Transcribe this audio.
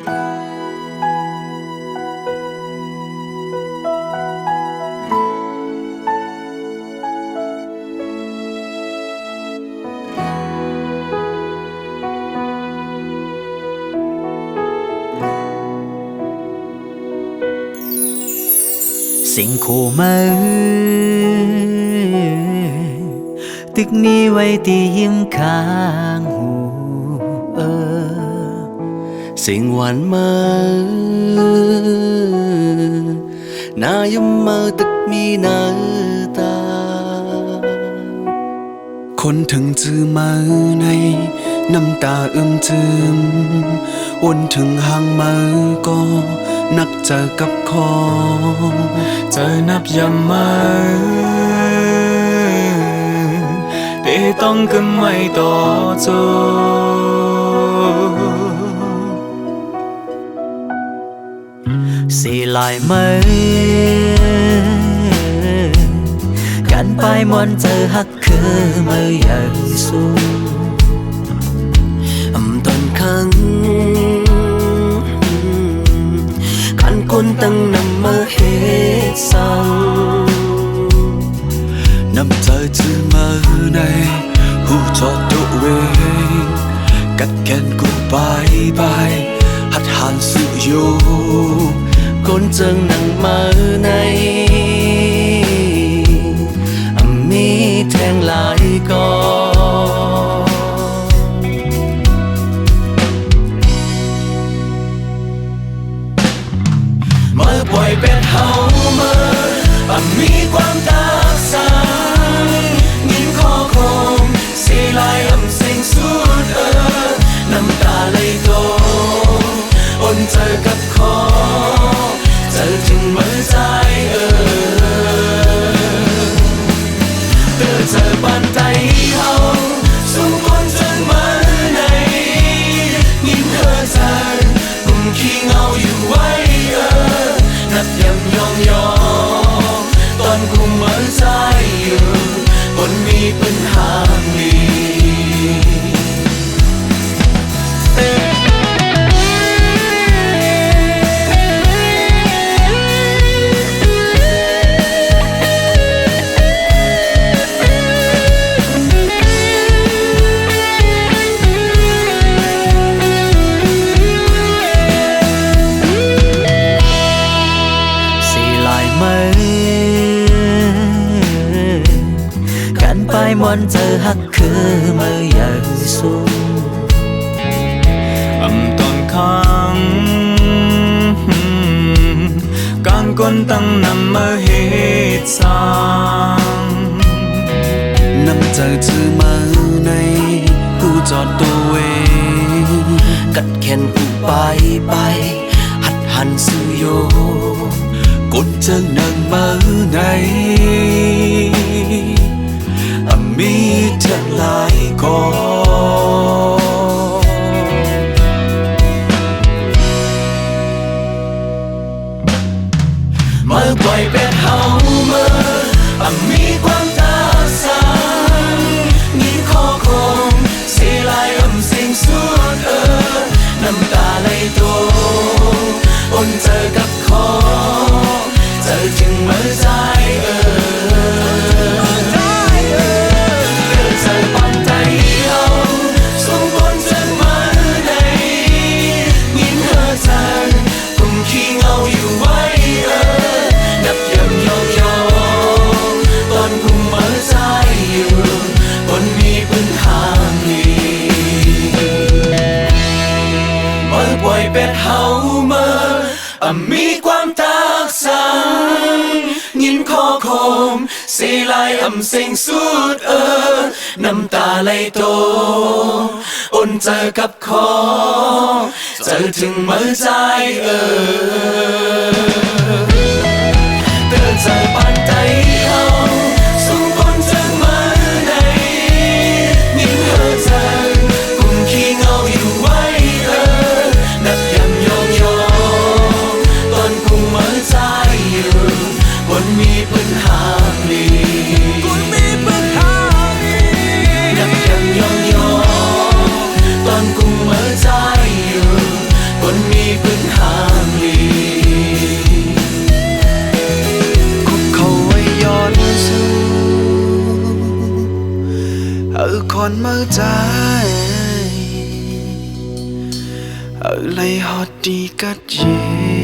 สิ่งคู่มือตึกนี้ไว้ตียิ้มข้างหูสิ่งหวานมาหน้ายิ้มมาตึกมีหน้าตาคนถึงจือมาในน้ำตาจึมวนถึงห่างมาก็นักเจอกับคอเจอนับยำมาเดต้องกึมไม่ต่อโจสีลายมือกันไปมวนเจอฮักคือมือใหญ่สูต้นครั้งขันคนตั้งนำมาเหตุสั่งนำใจจือมาในหูจอดตัวเวงกัดแกนกูไปหัดหันสื่ออยู่คนจึงนั่งมาในมีแทงหลายก่อเมื่อปล่อยเป็นเฮาเมื่อมีความตาสังยิ้มคอคงสีลายเสียงสุดน้ำตาไหลโตอนเจอกับคอเจอถึงมือใจเตือนเจอบ้านใจเฮาสุ่มคนจนมาในยิ้มเธอใจกุมขี้เงาอยู่ไว้นับยำยองตอนกุมมือใจอยู่คนมีปัญหามีมวนเจอฮักคือมือใหญ่สูตอนค้างการก้นตั้งนำมาเหตุสั่งนำใจจือมาในกูจอดตัวเองกัดแขนกูไปหัดหันสื่อโยกดเจอนั่งมาในมีเธอหลายก่อเมื่อปล่อยเป็นเฮาเมื่อมีความตาสังยิ้มคอคงสีลายเสียงสุดน้ำตาไหลโตอนเจอกับคอเจอถึงมือใจเป็นเฮาเมื่อมีความตากสังยิ้มคอคมสีลายเสียงสุดน้ำตาไหลโตอนเจอกับคอเจอถึงมือใจเตือนเจอปานใจเฮาสุ่มคนเจอมาในยิ้มเธอเจอกุมขี้เงาอยู่ไว้นับยำยองตอนกุมมือใจอยู่คนมีปัญหาดีนับยำยองตอนกุมมือใจอยู่คนมี toàn mơ trái ở lấy hót đi cất gì